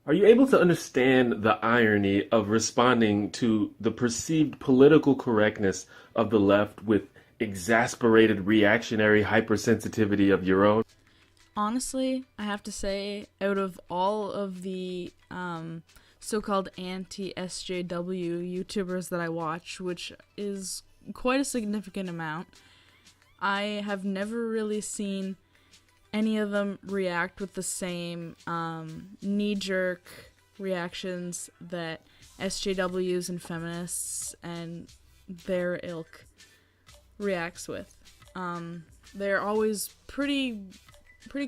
Are you able to understand the irony of responding to the perceived political correctness of the left with exasperated reactionary hypersensitivity of your own? Honestly, I have to say, out of all of the so-called anti-SJW YouTubers that I watch, which is quite a significant amount, I have never really seen any of them react with the same knee-jerk reactions that SJWs and feminists and their ilk reacts with. They're always pretty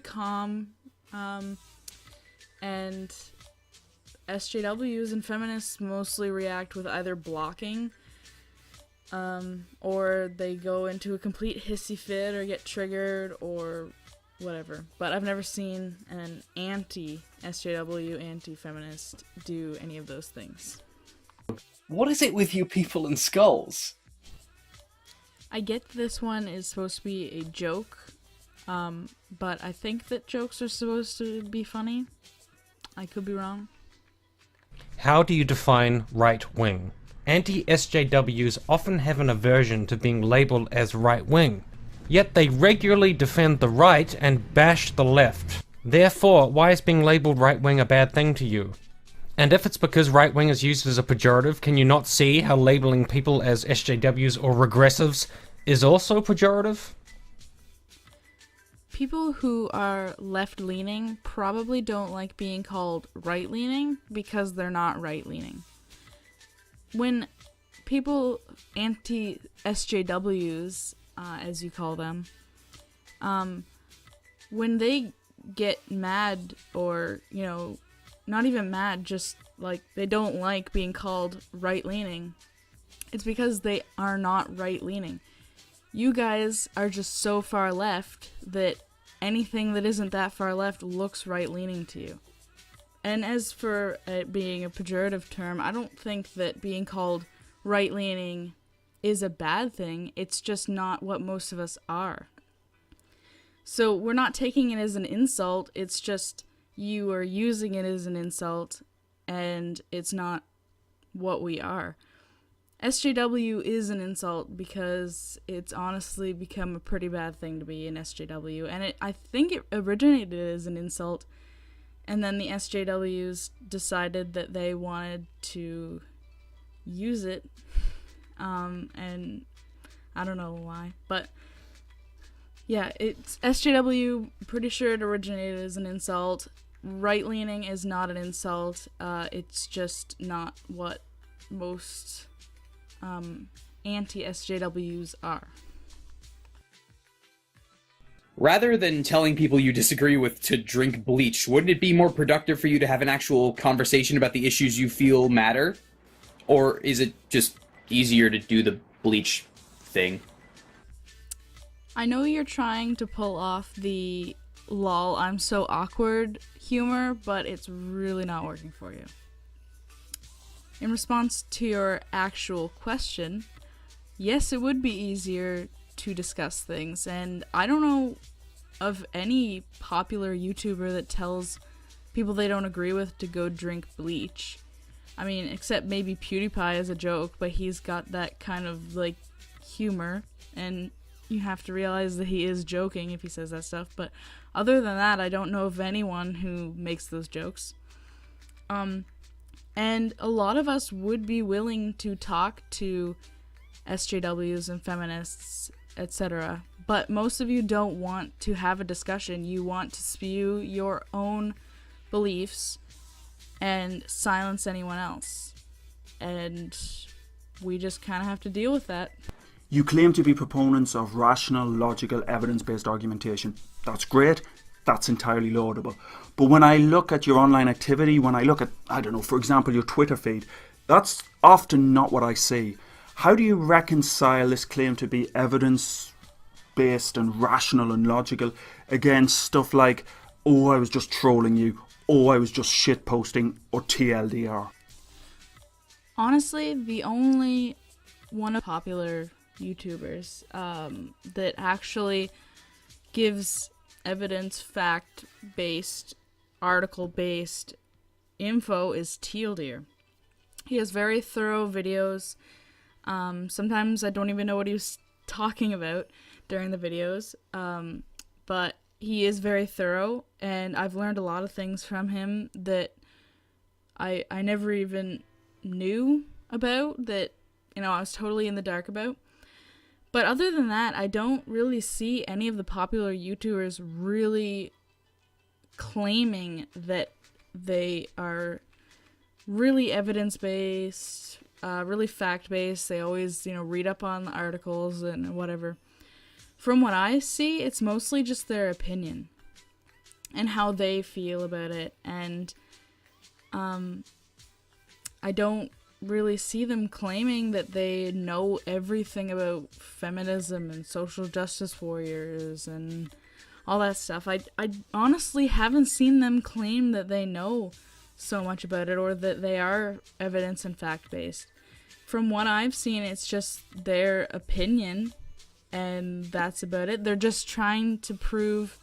calm, and SJWs and feminists mostly react with either blocking, or they go into a complete hissy fit or get triggered or whatever. But I've never seen an anti-SJW, anti-feminist do any of those things. What is it with you people and skulls? I get this one is supposed to be a joke, but I think that jokes are supposed to be funny. I could be wrong. How do you define right-wing? Anti-SJWs often have an aversion to being labelled as right-wing, yet they regularly defend the right and bash the left. Therefore, why is being labelled right-wing a bad thing to you? And if it's because right-wing is used as a pejorative, can you not see how labelling people as SJWs or regressives is also pejorative? People who are left-leaning probably don't like being called right-leaning because they're not right-leaning. When people, anti-SJWs, as you call them, when they get mad or, not even mad, just like they don't like being called right-leaning, it's because they are not right-leaning. You guys are just so far left that anything that isn't that far left looks right-leaning to you. And as for it being a pejorative term, I don't think that being called right-leaning is a bad thing. It's just not what most of us are. So we're not taking it as an insult. It's just you are using it as an insult, and it's not what we are. SJW is an insult because it's honestly become a pretty bad thing to be an SJW, and I think it originated as an insult, and then the SJWs decided that they wanted to use it, and I don't know why, but yeah, it's SJW, pretty sure it originated as an insult. Right-leaning is not an insult, it's just not what most anti-SJWs are. Rather than telling people you disagree with to drink bleach, wouldn't it be more productive for you to have an actual conversation about the issues you feel matter? Or is it just easier to do the bleach thing? I know you're trying to pull off the lol, I'm so awkward humor, but it's really not working for you. In response to your actual question, yes, it would be easier to discuss things, and I don't know of any popular YouTuber that tells people they don't agree with to go drink bleach. I mean, except maybe PewDiePie as a joke, but he's got that kind of, humor, and you have to realize that he is joking if he says that stuff, but other than that, I don't know of anyone who makes those jokes. And a lot of us would be willing to talk to SJWs and feminists, etc. But most of you don't want to have a discussion. You want to spew your own beliefs and silence anyone else. And we just kind of have to deal with that. You claim to be proponents of rational, logical, evidence-based argumentation. That's great. That's entirely laudable. But when I look at your online activity, when I look at, for example, your Twitter feed, that's often not what I see. How do you reconcile this claim to be evidence-based and rational and logical against stuff like, oh, I was just trolling you, oh, I was just shitposting, or TLDR? Honestly, the only one of popular YouTubers that actually gives evidence, fact-based, article-based info is teal deer. He has very thorough videos. Sometimes I don't even know what he was talking about during the videos, but he is very thorough, and I've learned a lot of things from him that I never even knew about, that, you know, I was totally in the dark about. But other than that, I don't really see any of the popular YouTubers really claiming that they are really evidence-based, really fact-based. They always, you know, read up on the articles and whatever. From what I see, it's mostly just their opinion and how they feel about it. And I don't really see them claiming that they know everything about feminism and social justice warriors and all that stuff. I honestly haven't seen them claim that they know so much about it or that they are evidence and fact-based. From what I've seen, it's just their opinion, and that's about it. They're just trying to prove,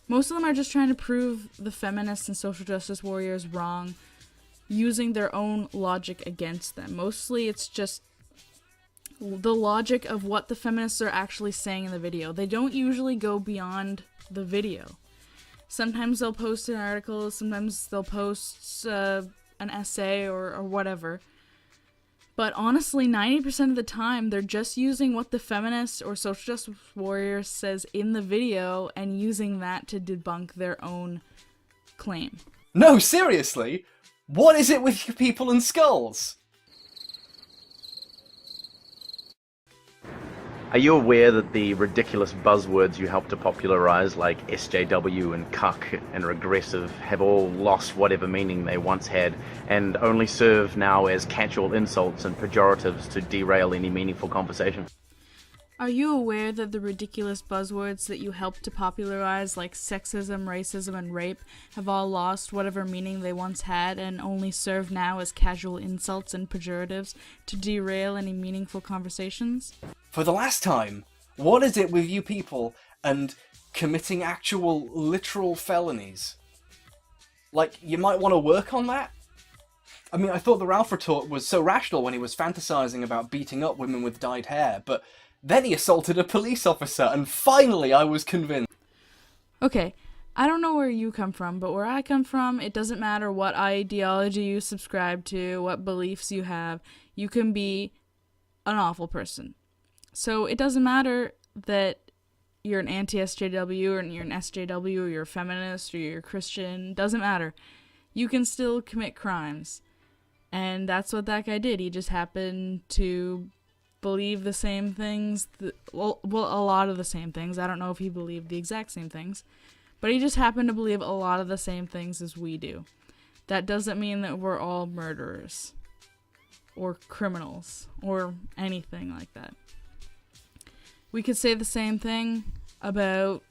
most of them are just trying to prove the feminists and social justice warriors wrong, using their own logic against them. Mostly it's just the logic of what the feminists are actually saying in the video. They don't usually go beyond the video. Sometimes they'll post an article, sometimes they'll post an essay or whatever. But honestly, 90% of the time, they're just using what the feminist or social justice warrior says in the video and using that to debunk their own claim. No, seriously? What is it with you people and skulls? Are you aware that the ridiculous buzzwords you helped to popularize, like SJW and cuck and regressive, have all lost whatever meaning they once had, and only serve now as casual insults and pejoratives to derail any meaningful conversation? Are you aware that the ridiculous buzzwords that you helped to popularize, like sexism, racism, and rape, have all lost whatever meaning they once had and only serve now as casual insults and pejoratives to derail any meaningful conversations? For the last time, what is it with you people and committing actual literal felonies? Like, you might want to work on that? I mean, I thought the Ralph retort was so rational when he was fantasizing about beating up women with dyed hair, but then he assaulted a police officer, and finally I was convinced. Okay, I don't know where you come from, but where I come from, it doesn't matter what ideology you subscribe to, what beliefs you have, you can be an awful person. So it doesn't matter that you're an anti-SJW or you're an SJW or you're a feminist or you're a Christian, doesn't matter. You can still commit crimes. And that's what that guy did. He just happened to believe the same things, well, a lot of the same things. I don't know if he believed the exact same things, but he just happened to believe a lot of the same things as we do. That doesn't mean that we're all murderers or criminals or anything like that. We could say the same thing about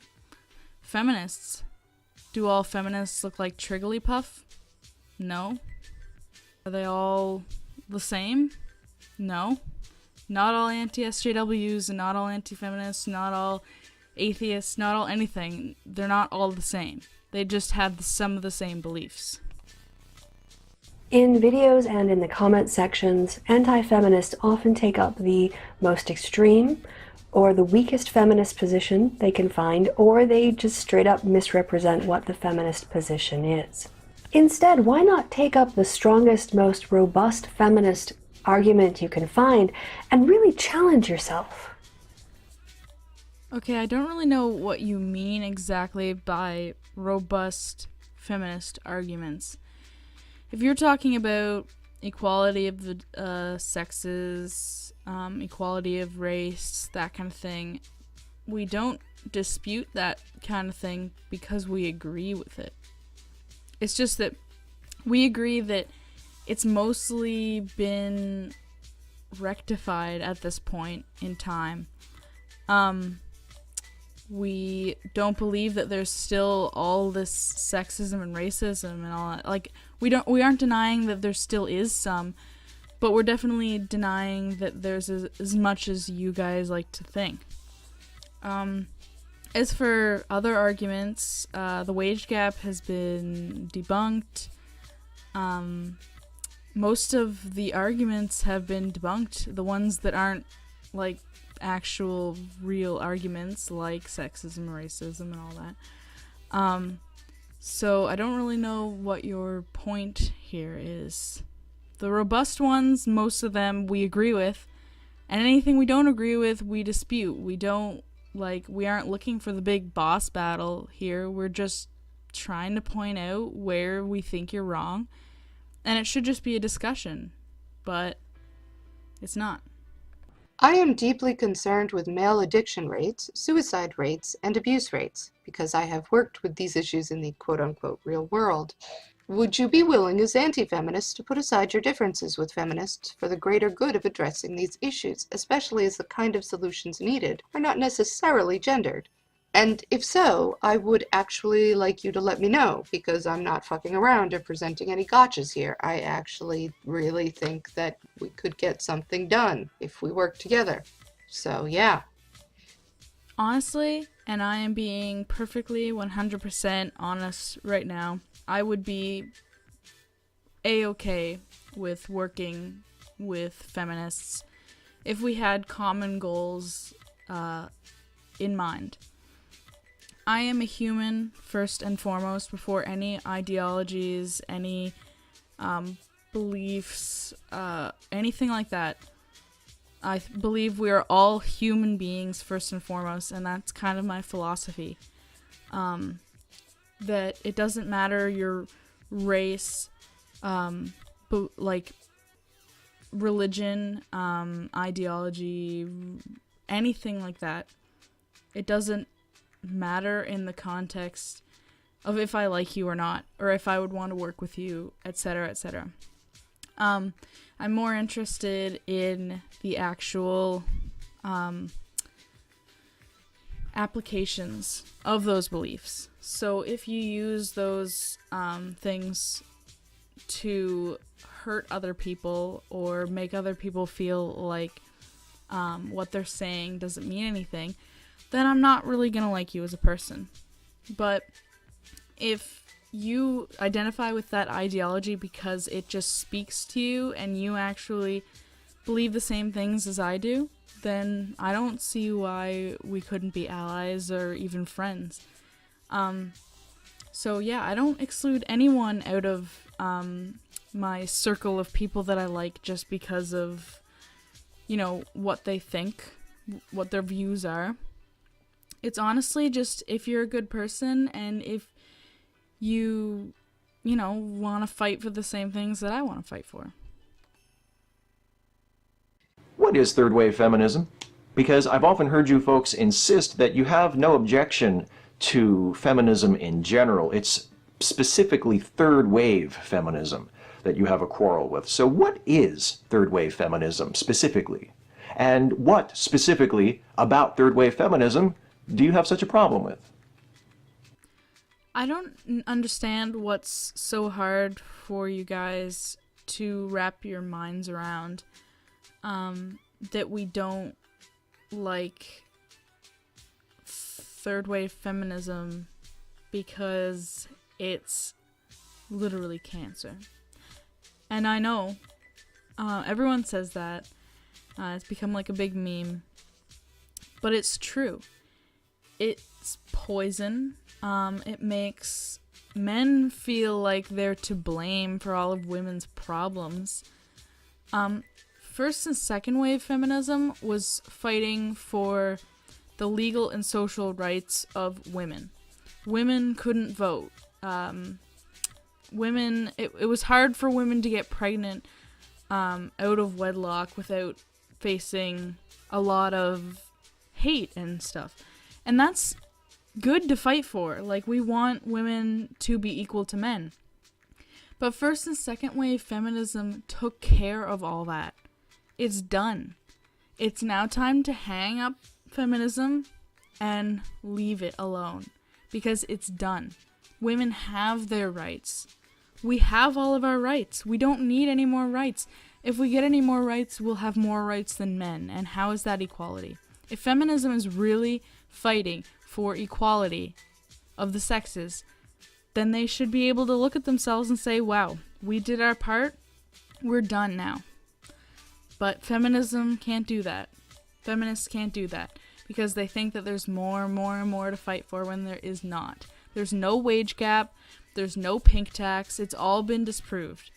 feminists. Do all feminists look like Trigglypuff? No. Are they all the same? No. Not all anti-SJWs and not all anti-feminists, not all atheists, not all anything. They're not all the same. They just have some of the same beliefs. In videos and in the comment sections, anti-feminists often take up the most extreme or the weakest feminist position they can find, or they just straight up misrepresent what the feminist position is. Instead, why not take up the strongest, most robust feminist argument you can find and really challenge yourself? Okay, I don't really know what you mean exactly by robust feminist arguments. If you're talking about equality of the sexes, equality of race, that kind of thing, we don't dispute that kind of thing because we agree with it. It's just that we agree that it's mostly been rectified at this point in time. We don't believe that there's still all this sexism and racism and all that. Like, we aren't denying that there still is some, but we're definitely denying that there's as much as you guys like to think. As for other arguments, the wage gap has been debunked. most of the arguments have been debunked. The ones that aren't like actual real arguments, like sexism, racism, and all that. So I don't really know what your point here is. The robust ones, most of them we agree with, and anything we don't agree with, we dispute. We aren't looking for the big boss battle here. We're just trying to point out where we think you're wrong, and it should just be a discussion, but it's not. I am deeply concerned with male addiction rates, suicide rates, and abuse rates, because I have worked with these issues in the quote-unquote real world. Would you be willing as anti-feminists to put aside your differences with feminists for the greater good of addressing these issues, especially as the kind of solutions needed are not necessarily gendered? And if so, I would actually like you to let me know, because I'm not fucking around or presenting any gotchas here. I actually really think that we could get something done if we work together. So, yeah. Honestly, and I am being perfectly 100% honest right now, I would be a-okay with working with feminists if we had common goals in mind. I am a human first and foremost before any ideologies, any beliefs, anything like that. I believe we are all human beings first and foremost, and that's kind of my philosophy. That it doesn't matter your race, religion, ideology, anything like that. It doesn't matter in the context of if I like you or not, or if I would want to work with you, etc., etc. I'm more interested in the actual applications of those beliefs. So if you use those things to hurt other people or make other people feel like what they're saying doesn't mean anything, then I'm not really gonna like you as a person. But if you identify with that ideology because it just speaks to you and you actually believe the same things as I do, then I don't see why we couldn't be allies or even friends. So yeah, I don't exclude anyone out of my circle of people that I like just because of, what they think, what their views are. It's honestly just if you're a good person and if you, want to fight for the same things that I want to fight for. What is third wave feminism? Because I've often heard you folks insist that you have no objection to feminism in general. It's specifically third wave feminism that you have a quarrel with. So what is third wave feminism specifically? And what specifically about third wave feminism do you have such a problem with? I don't understand what's so hard for you guys to wrap your minds around, that we don't like third wave feminism because it's literally cancer. And I know, everyone says that, it's become like a big meme, but it's true. It's poison. It makes men feel like they're to blame for all of women's problems. First and second wave feminism was fighting for the legal and social rights of women. Women couldn't vote. It was hard for women to get pregnant out of wedlock without facing a lot of hate and stuff. And that's good to fight for. Like, we want women to be equal to men. But first and second wave feminism took care of all that. It's done. It's now time to hang up feminism and leave it alone. Because it's done. Women have their rights. We have all of our rights. We don't need any more rights. If we get any more rights, we'll have more rights than men. And how is that equality? If feminism is really fighting for equality of the sexes, then they should be able to look at themselves and say, wow, we did our part, we're done now. But feminism can't do that. Feminists can't do that because they think that there's more and more and more to fight for when there is not. There's no wage gap, there's no pink tax, it's all been disproved.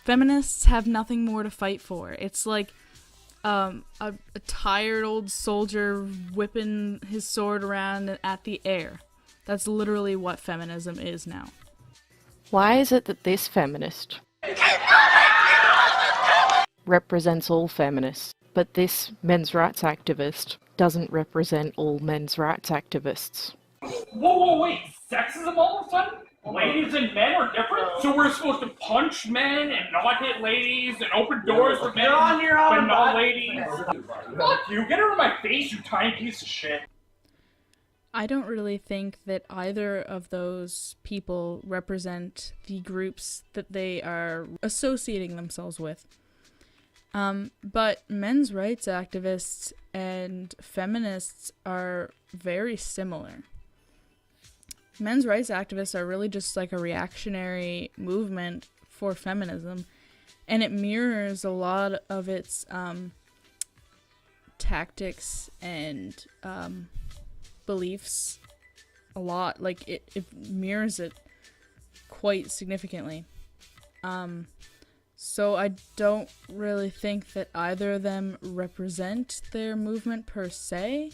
Feminists have nothing more to fight for. It's like a tired old soldier whipping his sword around at the air. That's literally what feminism is now. Why is it that this feminist represents all feminists, but this men's rights activist doesn't represent all men's rights activists? Whoa, wait, sexism all of a sudden? Ladies and men are different? So we're supposed to punch men and not hit ladies and open doors for men, but not ladies? Fuck you, get out of my face, you tiny piece of shit. I don't really think that either of those people represent the groups that they are associating themselves with. But men's rights activists and feminists are very similar. Men's rights activists are really just like a reactionary movement for feminism, and it mirrors a lot of its tactics and beliefs a lot. Like it mirrors it quite significantly. So I don't really think that either of them represent their movement per se,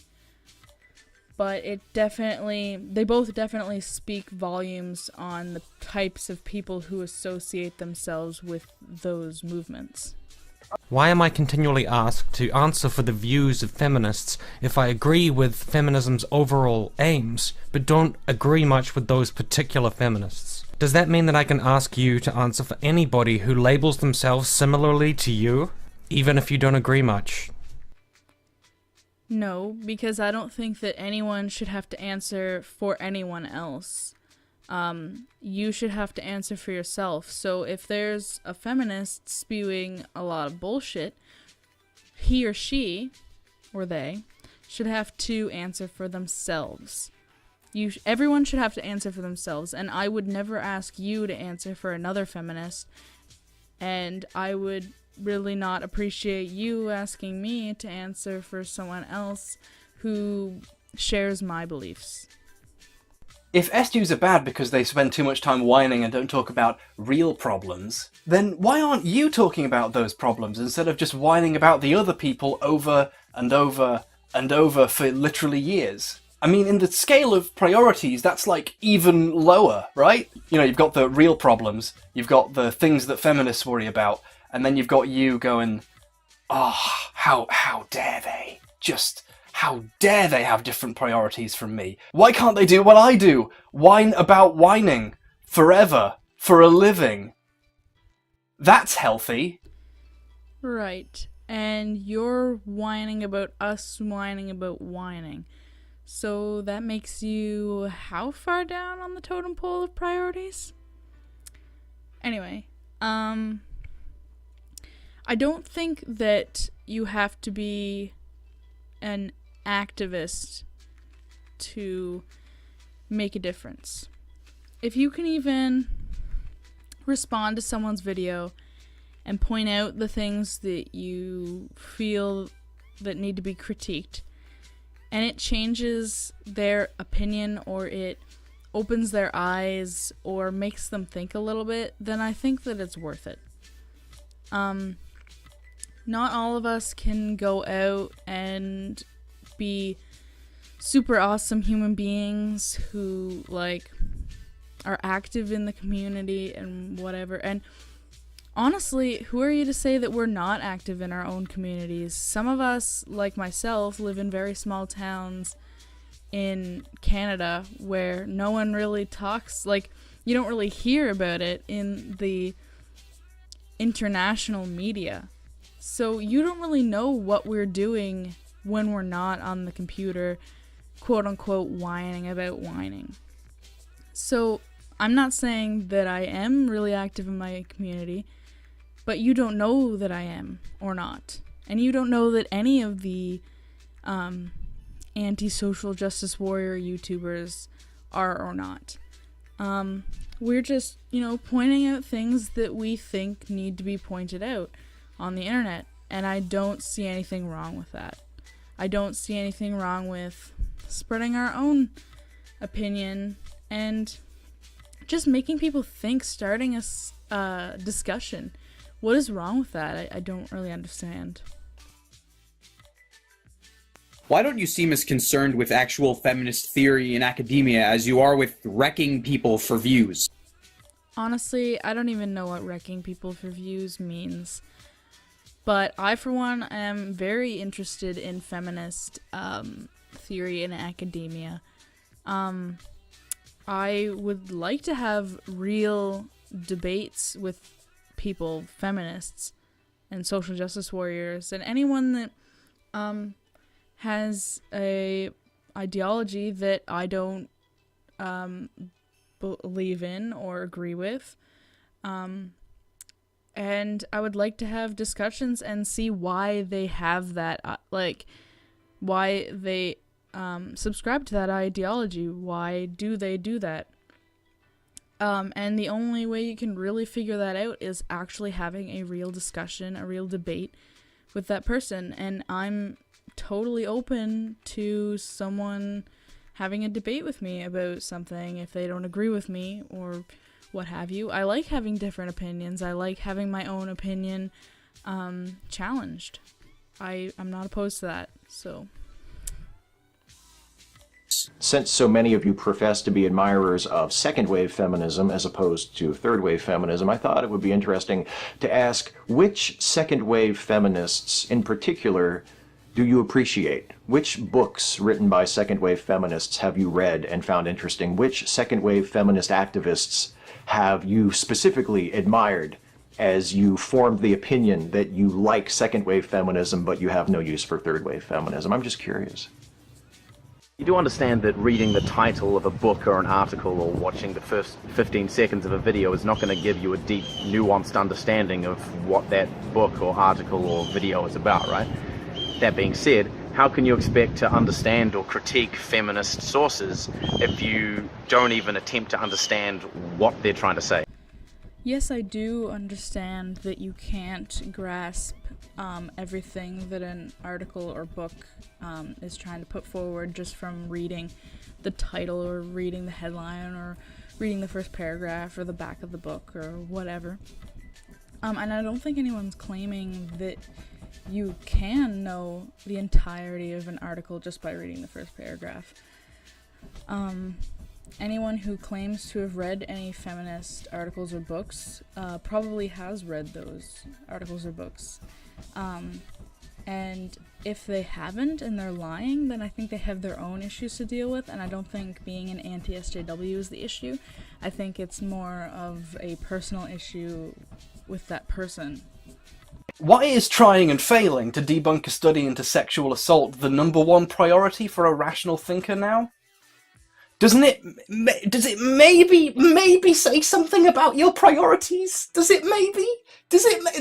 but they both definitely speak volumes on the types of people who associate themselves with those movements. Why am I continually asked to answer for the views of feminists if I agree with feminism's overall aims, but don't agree much with those particular feminists? Does that mean that I can ask you to answer for anybody who labels themselves similarly to you, even if you don't agree much? No, because I don't think that anyone should have to answer for anyone else. You should have to answer for yourself. So if there's a feminist spewing a lot of bullshit, he or she, or they, should have to answer for themselves. Everyone should have to answer for themselves, and I would never ask you to answer for another feminist, and I would really not appreciate you asking me to answer for someone else who shares my beliefs. If SJWs are bad because they spend too much time whining and don't talk about real problems, then why aren't you talking about those problems instead of just whining about the other people over and over and over for literally years? I mean, in the scale of priorities, that's like even lower, right? You know, you've got the real problems, you've got the things that feminists worry about, and then you've got you going, how dare they? How dare they have different priorities from me? Why can't they do what I do? Whine about whining forever for a living. That's healthy. Right. And you're whining about us whining about whining. So that makes you how far down on the totem pole of priorities? Anyway, I don't think that you have to be an activist to make a difference. If you can even respond to someone's video and point out the things that you feel that need to be critiqued, and it changes their opinion or it opens their eyes or makes them think a little bit, then I think that it's worth it. Not all of us can go out and be super awesome human beings who like are active in the community and whatever. And honestly, who are you to say that we're not active in our own communities? Some of us, like myself, live in very small towns in Canada where no one really talks, like, you don't really hear about it in the international media. So you don't really know what we're doing when we're not on the computer, quote unquote, whining about whining. So I'm not saying that I am really active in my community, but you don't know that I am or not. And you don't know that any of the anti-social justice warrior YouTubers are or not. We're just, pointing out things that we think need to be pointed out on the internet. And I don't see anything wrong with that. I don't see anything wrong with spreading our own opinion and just making people think, starting a discussion. What is wrong with that? I don't really understand. Why don't you seem as concerned with actual feminist theory in academia as you are with wrecking people for views? Honestly, I don't even know what wrecking people for views means. But I, for one, am very interested in feminist theory in academia. I would like to have real debates with people, feminists, and social justice warriors, and anyone that has a ideology that I don't believe in or agree with. And I would like to have discussions and see why they have that, why they subscribe to that ideology. Why do they do that? And the only way you can really figure that out is actually having a real discussion, a real debate with that person. And I'm totally open to someone having a debate with me about something if they don't agree with me or what have you. I like having different opinions. I like having my own opinion challenged. I'm not opposed to that, so. Since so many of you profess to be admirers of second-wave feminism as opposed to third-wave feminism, I thought it would be interesting to ask which second-wave feminists in particular do you appreciate? Which books written by second-wave feminists have you read and found interesting? Which second-wave feminist activists have you specifically admired as you formed the opinion that you like second-wave feminism but you have no use for third-wave feminism? I'm just curious. You do understand that reading the title of a book or an article or watching the first 15 seconds of a video is not going to give you a deep, nuanced understanding of what that book or article or video is about, right? That being said, how can you expect to understand or critique feminist sources if you don't even attempt to understand what they're trying to say? Yes, I do understand that you can't grasp everything that an article or book is trying to put forward just from reading the title or reading the headline or reading the first paragraph or the back of the book or whatever. And I don't think anyone's claiming that you can know the entirety of an article just by reading the first paragraph. Anyone who claims to have read any feminist articles or books probably has read those articles or books. And if they haven't and they're lying, then I think they have their own issues to deal with, and I don't think being an anti-SJW is the issue. I think it's more of a personal issue with that person. Why is trying and failing to debunk a study into sexual assault the #1 priority for a rational thinker now? Does it maybe say something about your priorities? Does it maybe?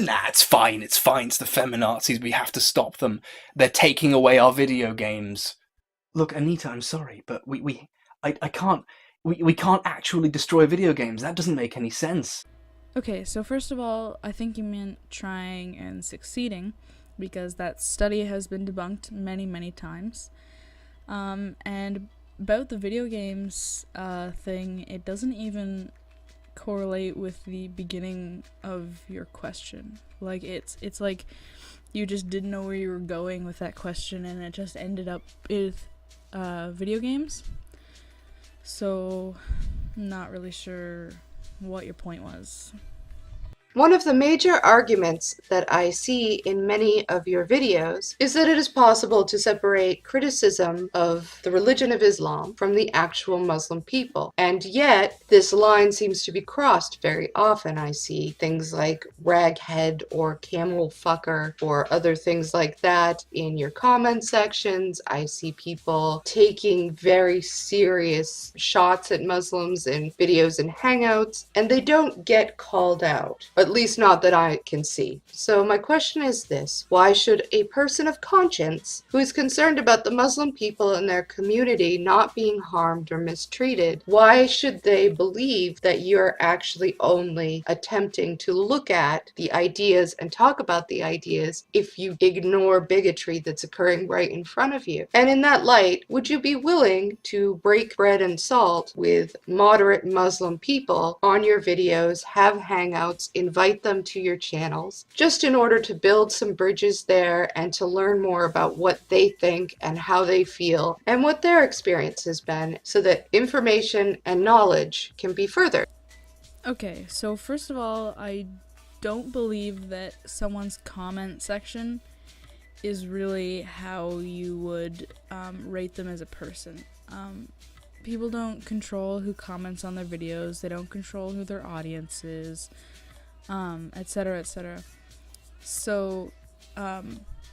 Nah, it's fine, it's the feminazis, we have to stop them. They're taking away our video games. Look, Anita, I'm sorry, but we can't actually destroy video games. That doesn't make any sense. Okay, so first of all, I think you meant trying and succeeding, because that study has been debunked many, many times. And about the video games thing, it doesn't even correlate with the beginning of your question. Like, it's like you just didn't know where you were going with that question, and it just ended up with video games. So, not really sure what your point was. One of the major arguments that I see in many of your videos is that it is possible to separate criticism of the religion of Islam from the actual Muslim people. And yet, this line seems to be crossed very often. I see things like raghead or camel fucker or other things like that in your comment sections. I see people taking very serious shots at Muslims in videos and hangouts, and they don't get called out. At least not that I can see. So my question is this: why should a person of conscience who is concerned about the Muslim people in their community not being harmed or mistreated, why should they believe that you're actually only attempting to look at the ideas and talk about the ideas if you ignore bigotry that's occurring right in front of you? And in that light, would you be willing to break bread and salt with moderate Muslim people on your videos, have hangouts, invite them to your channels, just in order to build some bridges there and to learn more about what they think and how they feel and what their experience has been, so that information and knowledge can be furthered? Okay, so first of all, I don't believe that someone's comment section is really how you would rate them as a person. People don't control who comments on their videos, they don't control who their audience is, etc., etc. So,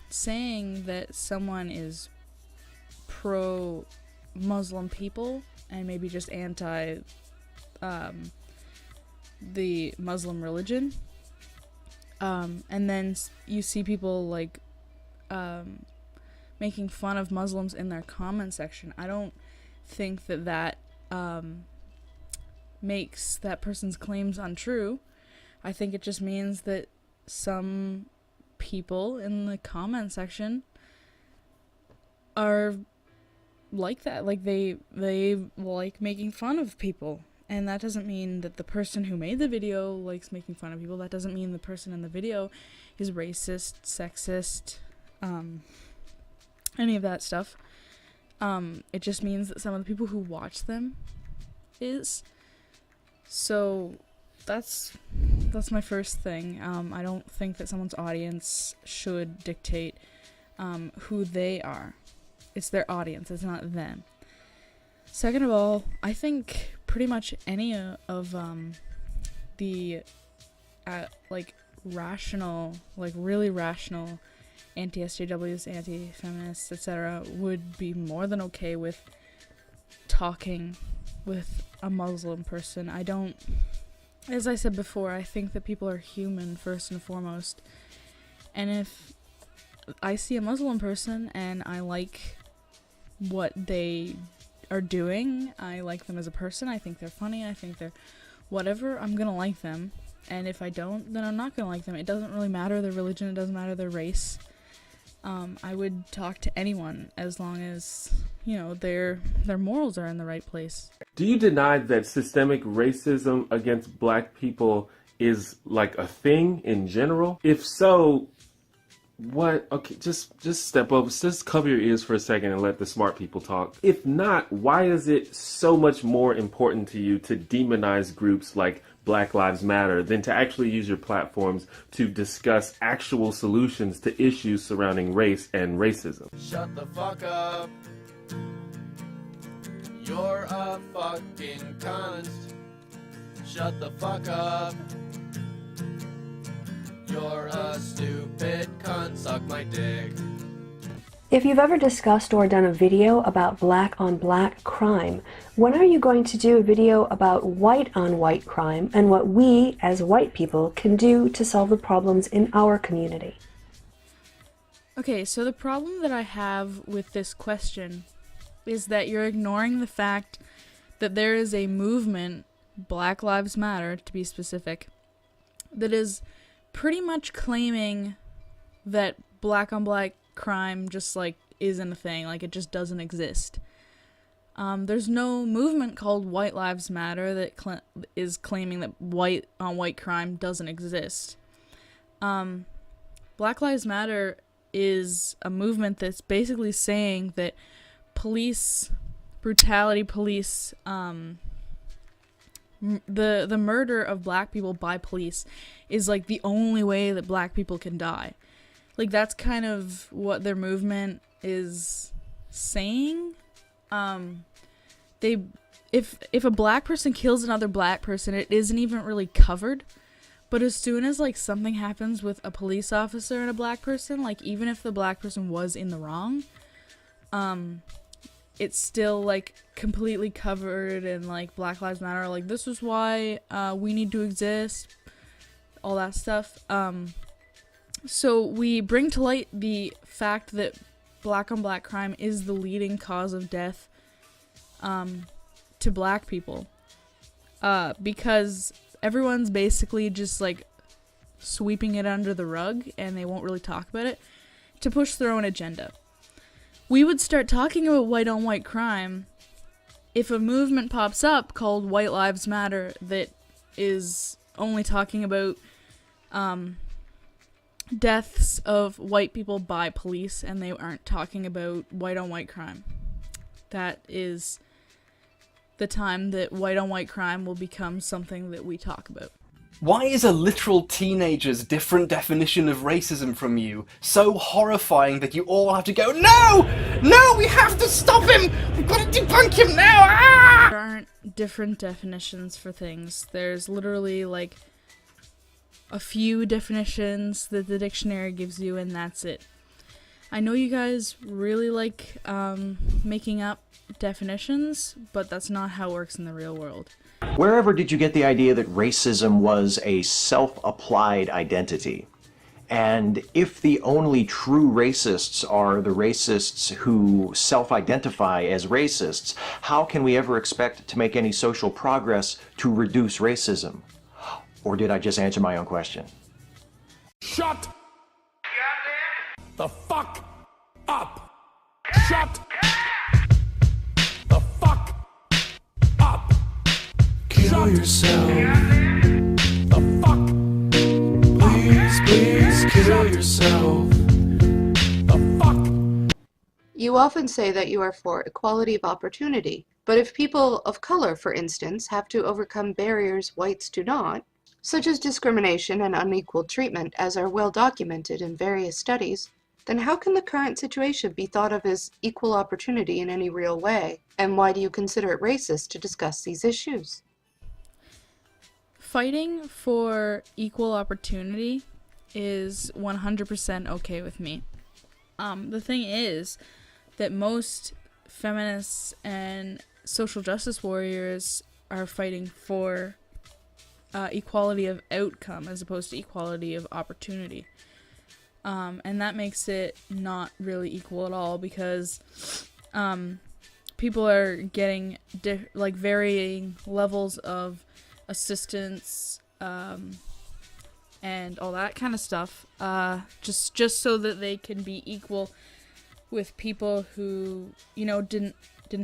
saying that someone is pro-Muslim people and maybe just anti the Muslim religion, and then you see people like making fun of Muslims in their comment section, I don't think that makes that person's claims untrue. I think it just means that some people in the comment section are like that, like they like making fun of people, and that doesn't mean that the person who made the video likes making fun of people. That doesn't mean the person in the video is racist, sexist, any of that stuff. It just means that some of the people who watch them is. So that's my first thing. I don't think that someone's audience should dictate who they are. It's their audience, it's not them. Second of all, I think pretty much any of the rational, like really rational anti-SJWs, anti-feminists, etc. would be more than okay with talking with a Muslim person. I don't, as I said before, I think that people are human first and foremost. And if I see a Muslim person and I like what they are doing, I like them as a person, I think they're funny, I think they're whatever, I'm gonna like them. And if I don't, then I'm not gonna like them. It doesn't really matter their religion, it doesn't matter their race. I would talk to anyone as long as, you know, their morals are in the right place. Do you deny that systemic racism against black people is like a thing in general? If so, what? Okay, just step up, just cover your ears for a second and let the smart people talk. If not, why is it so much more important to you to demonize groups like Black Lives Matter than to actually use your platforms to discuss actual solutions to issues surrounding race and racism? Shut the fuck up. You're a fucking cunt. Shut the fuck up. You're a stupid cunt. Suck my dick. If you've ever discussed or done a video about black on black crime, when are you going to do a video about white on white crime and what we as white people can do to solve the problems in our community? Okay, so the problem that I have with this question is that you're ignoring the fact that there is a movement, Black Lives Matter to be specific, that is pretty much claiming that black on black crime just like isn't a thing, like it just doesn't exist. There's no movement called White Lives Matter that is claiming that white on white crime doesn't exist. Black Lives Matter is a movement that's basically saying that police brutality, the murder of black people by police is like the only way that black people can die. Like that's kind of what their movement is saying. If a black person kills another black person, it isn't even really covered. But as soon as like something happens with a police officer and a black person, like even if the black person was in the wrong, it's still like completely covered, and like Black Lives Matter, like this is why we need to exist. all that stuff. So we bring to light the fact that black on black crime is the leading cause of death to black people. Because everyone's basically just like sweeping it under the rug and they won't really talk about it to push their own agenda. We would start talking about white on white crime if a movement pops up called White Lives Matter that is only talking about deaths of white people by police, and they aren't talking about white on white crime. That is the time that white on white crime will become something that we talk about. Why is a literal teenager's different definition of racism from you so horrifying that you all have to go, no! No, we have to stop him! We've got to debunk him now! Ah! There aren't different definitions for things. There's literally like a few definitions that the dictionary gives you, and that's it. I know you guys really like making up definitions, but that's not how it works in the real world. Wherever did you get the idea that racism was a self-applied identity? And if the only true racists are the racists who self-identify as racists, how can we ever expect to make any social progress to reduce racism? Or did I just answer my own question? Shut the fuck up! Shut the fuck up! Kill yourself. The fuck! Please kill yourself. The fuck! You often say that you are for equality of opportunity, but if people of color, for instance, have to overcome barriers whites do not, such as discrimination and unequal treatment, as are well documented in various studies, then how can the current situation be thought of as equal opportunity in any real way? And why do you consider it racist to discuss these issues? Fighting for equal opportunity is 100% okay with me. The thing is that most feminists and social justice warriors are fighting for equality of outcome as opposed to equality of opportunity. And that makes it not really equal at all, because people are getting varying levels of assistance and all that kind of stuff, just so that they can be equal with people who, you know, didn't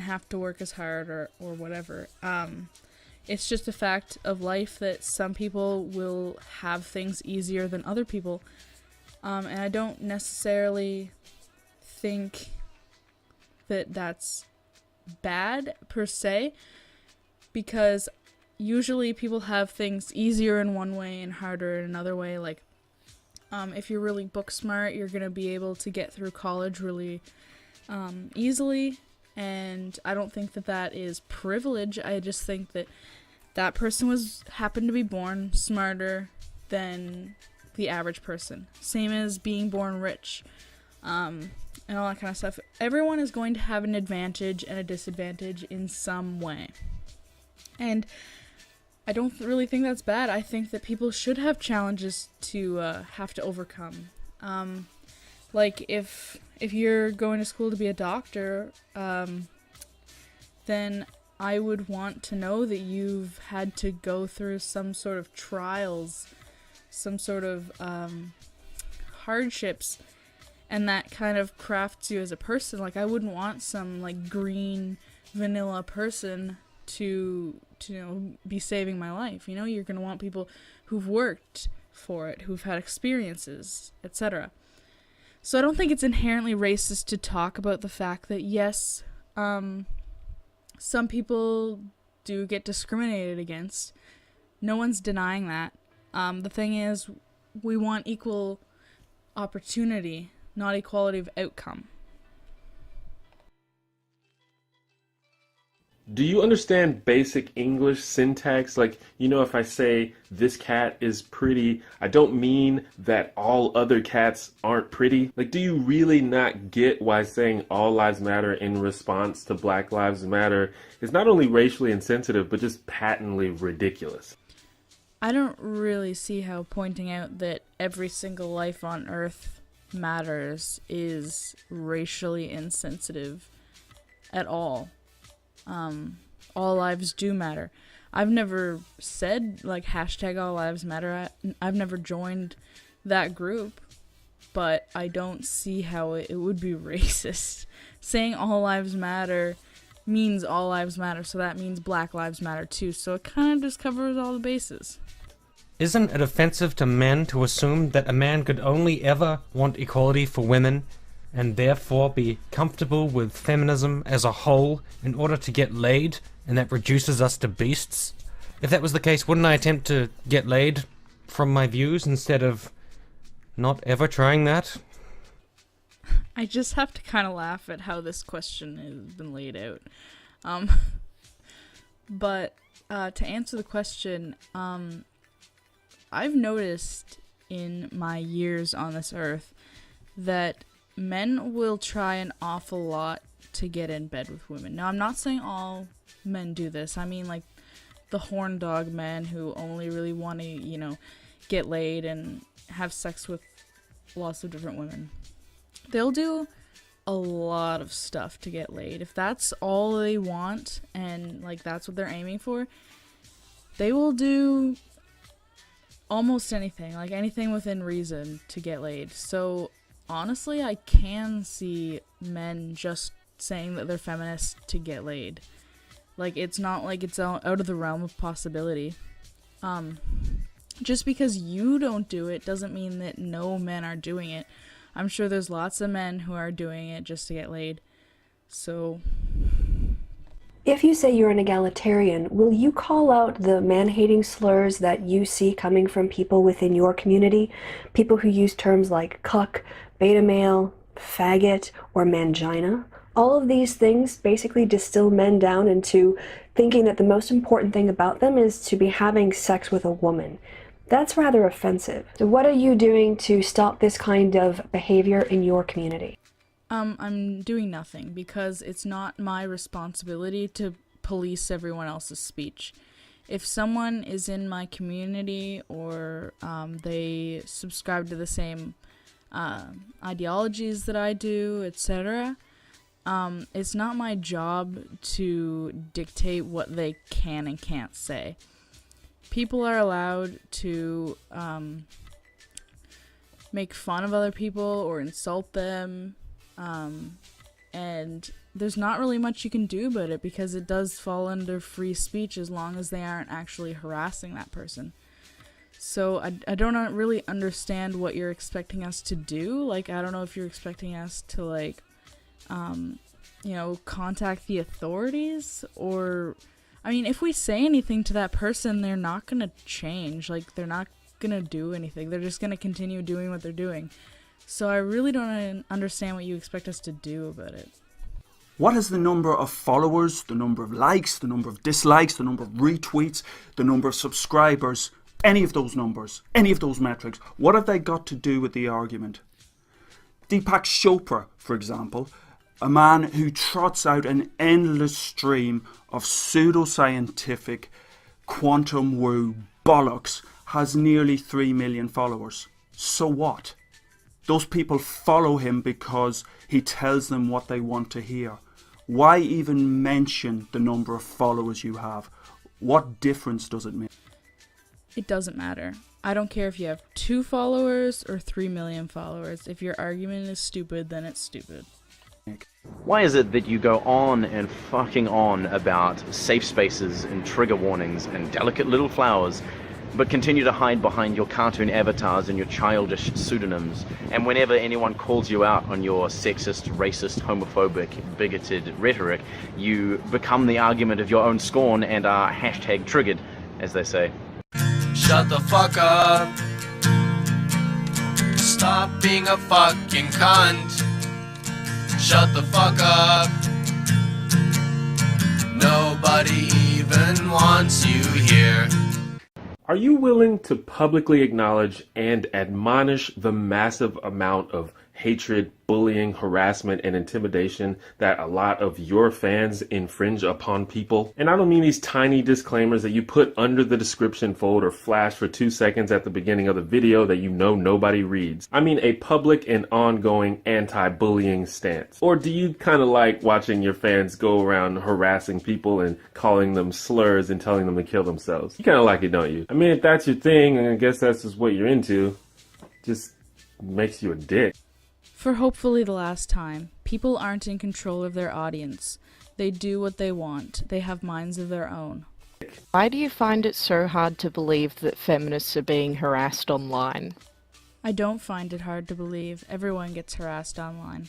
have to work as hard or whatever. It's just a fact of life that some people will have things easier than other people. And I don't necessarily think that that's bad per se, because usually people have things easier in one way and harder in another way. Like, if you're really book smart, you're going to be able to get through college really easily. And I don't think that that is privilege. I just think that that person happened to be born smarter than the average person. Same as being born rich, and all that kind of stuff. Everyone is going to have an advantage and a disadvantage in some way. And I don't really think that's bad. I think that people should have challenges to have to overcome. Like if you're going to school to be a doctor, then I would want to know that you've had to go through some sort of trials, some sort of hardships, and that kind of crafts you as a person. Like, I wouldn't want some like green vanilla person to be saving my life. You know, you're gonna want people who've worked for it, who've had experiences, etc. So I don't think it's inherently racist to talk about the fact that yes, some people do get discriminated against. No one's denying that. The thing is, we want equal opportunity, not equality of outcome. Do you understand basic English syntax? Like, you know, if I say this cat is pretty, I don't mean that all other cats aren't pretty. Like, do you really not get why saying all lives matter in response to Black Lives Matter is not only racially insensitive, but just patently ridiculous? I don't really see how pointing out that every single life on Earth matters is racially insensitive at all. All lives do matter. I've never said, like, hashtag all lives matter. I've never joined that group, but I don't see how it would be racist. Saying all lives matter means all lives matter, so that means black lives matter too. So it kind of just covers all the bases. Isn't it offensive to men to assume that a man could only ever want equality for women and therefore be comfortable with feminism as a whole in order to get laid, and that reduces us to beasts? If that was the case, wouldn't I attempt to get laid from my views instead of not ever trying that? I just have to kind of laugh at how this question has been laid out. But to answer the question, I've noticed in my years on this earth that men will try an awful lot to get in bed with women. Now, I'm not saying all men do this. I mean, like, the horn dog men who only really want to, get laid and have sex with lots of different women. They'll do a lot of stuff to get laid. If that's all they want and, like, that's what they're aiming for, they will do almost anything, like anything within reason to get laid. So honestly, I can see men just saying that they're feminists to get laid. Like, it's not like it's out of the realm of possibility. Just because you don't do it doesn't mean that no men are doing it. I'm sure there's lots of men who are doing it just to get laid. So if you say you're an egalitarian, will you call out the man-hating slurs that you see coming from people within your community? People who use terms like cuck, beta male, faggot, or mangina? All of these things basically distill men down into thinking that the most important thing about them is to be having sex with a woman. That's rather offensive. So what are you doing to stop this kind of behavior in your community? I'm doing nothing because it's not my responsibility to police everyone else's speech. If someone is in my community or they subscribe to the same ideologies that I do, etc., it's not my job to dictate what they can and can't say. People are allowed to make fun of other people or insult them, and there's not really much you can do about it because it does fall under free speech as long as they aren't actually harassing that person. So I don't really understand what you're expecting us to do. Like, I don't know if you're expecting us to, like, contact the authorities, or, I mean, if we say anything to that person, they're not gonna change. Like, they're not gonna do anything. They're just gonna continue doing what they're doing. So I really don't understand what you expect us to do about it. What is the number of followers, the number of likes, the number of dislikes, the number of retweets, the number of subscribers, any of those numbers, any of those metrics, what have they got to do with the argument? Deepak Chopra, for example, a man who trots out an endless stream of pseudoscientific quantum woo bollocks, has nearly 3 million followers. So what? Those people follow him because he tells them what they want to hear. Why even mention the number of followers you have? What difference does it make? It doesn't matter. I don't care if you have 2 followers or 3 million followers. If your argument is stupid, then it's stupid. Why is it that you go on and fucking on about safe spaces and trigger warnings and delicate little flowers, but continue to hide behind your cartoon avatars and your childish pseudonyms, and whenever anyone calls you out on your sexist, racist, homophobic, bigoted rhetoric, you become the argument of your own scorn and are hashtag triggered, as they say. Shut the fuck up. Stop being a fucking cunt. Shut the fuck up. Nobody even wants you here. Are you willing to publicly acknowledge and admonish the massive amount of hatred, bullying, harassment, and intimidation that a lot of your fans infringe upon people. And I don't mean these tiny disclaimers that you put under the description fold or flash for 2 seconds at the beginning of the video that you know nobody reads. I mean a public and ongoing anti-bullying stance. Or do you kind of like watching your fans go around harassing people and calling them slurs and telling them to kill themselves? You kind of like it, don't you? I mean, if that's your thing, and I guess that's just what you're into, just makes you a dick. For hopefully the last time, people aren't in control of their audience. They do what they want. They have minds of their own. Why do you find it so hard to believe that feminists are being harassed online? I don't find it hard to believe. Everyone gets harassed online.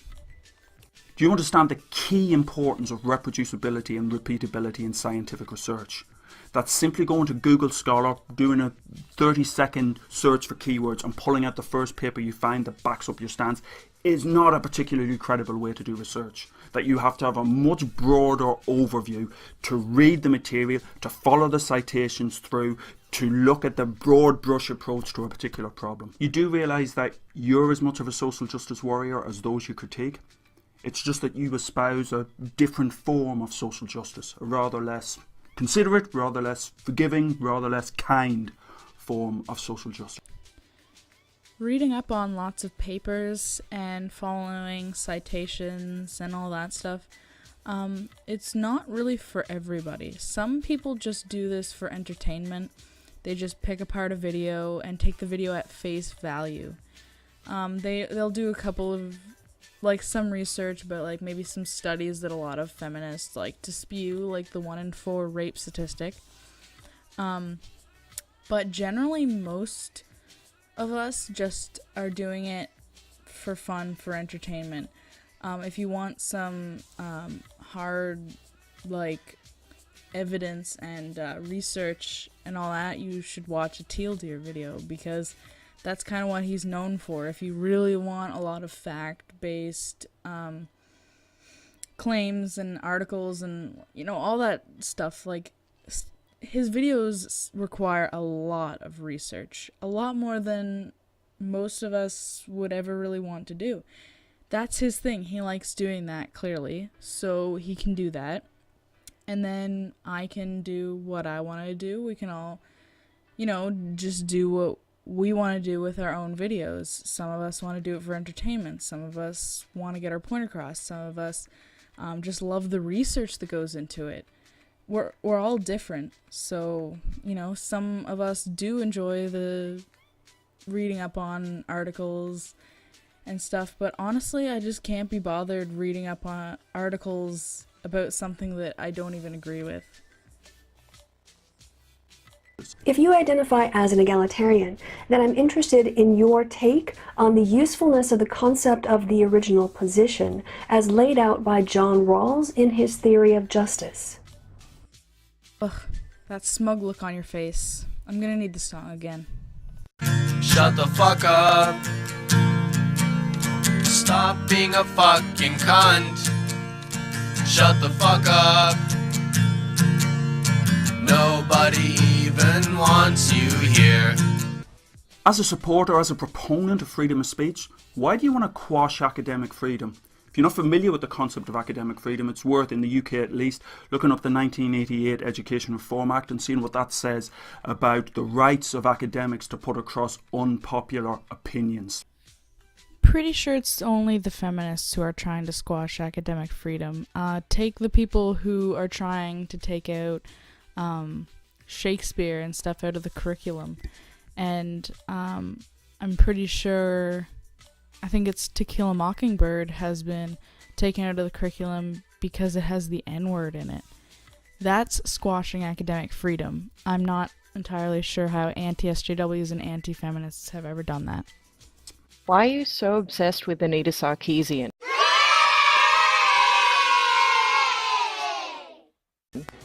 Do you understand the key importance of reproducibility and repeatability in scientific research? That's simply going to Google Scholar, doing a 30-second search for keywords and pulling out the first paper you find that backs up your stance is not a particularly credible way to do research. That you have to have a much broader overview, to read the material, to follow the citations through, to look at the broad brush approach to a particular problem. You do realise that you're as much of a social justice warrior as those you critique. It's just that you espouse a different form of social justice, a rather less considerate, rather less forgiving, rather less kind form of social justice. Reading up on lots of papers and following citations and all that stuff, it's not really for everybody. Some people just do this for entertainment. They just pick apart a video and take the video at face value. They'll do a couple of, like, some research, but like maybe some studies that a lot of feminists like to spew, like the 1 in 4 rape statistic. But generally most of us just are doing it for fun, for entertainment. If you want some hard, like, evidence and research and all that, you should watch a Teal Deer video, because that's kind of what he's known for. If you really want a lot of fact-based claims and articles and, you know, all that stuff, like, his videos require a lot of research, a lot more than most of us would ever really want to do. That's his thing. He likes doing that, clearly, so he can do that. And then I can do what I want to do. We can all, you know, just do what we want to do with our own videos. Some of us want to do it for entertainment. Some of us want to get our point across. Some of us just love the research that goes into it. We're all different, so, you know, some of us do enjoy the reading up on articles and stuff, but honestly, I just can't be bothered reading up on articles about something that I don't even agree with. If you identify as an egalitarian, then I'm interested in your take on the usefulness of the concept of the original position as laid out by John Rawls in his theory of justice. Ugh, that smug look on your face. I'm gonna need the song again. Shut the fuck up. Stop being a fucking cunt. Shut the fuck up. Nobody even wants you here. As a supporter, as a proponent of freedom of speech, why do you want to quash academic freedom? If you're not familiar with the concept of academic freedom, it's worth, in the UK at least, looking up the 1988 Education Reform Act and seeing what that says about the rights of academics to put across unpopular opinions. Pretty sure it's only the feminists who are trying to squash academic freedom. Take the people who are trying to take out Shakespeare and stuff out of the curriculum. And I'm pretty sure, I think it's To Kill a Mockingbird has been taken out of the curriculum because it has the N-word in it. That's squashing academic freedom. I'm not entirely sure how anti-SJWs and anti-feminists have ever done that. Why are you so obsessed with Anita Sarkeesian?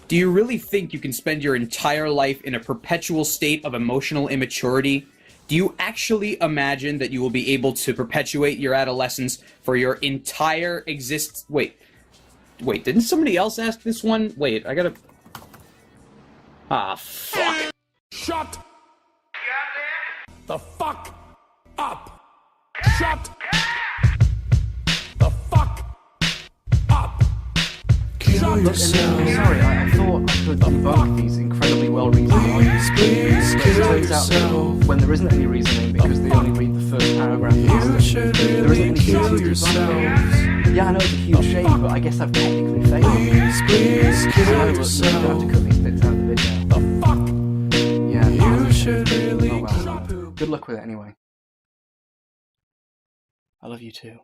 Do you really think you can spend your entire life in a perpetual state of emotional immaturity? Do you actually imagine that you will be able to perpetuate your adolescence for your entire existence? Wait, didn't somebody else ask this one? Wait, I gotta... Ah, fuck. Shut the fuck up. Shut Look, I'm sorry, I thought I could debunk these incredibly well-reasoned arguments. But it turns out that when there isn't any reasoning because they only read the first paragraph of the system, there isn't anything to debunk. Yeah, I know it's a huge shame, but I guess I've technically failed. I know, but you don't have to cut these bits out of the video. Yeah, oh well. Good luck with it anyway. I love you too.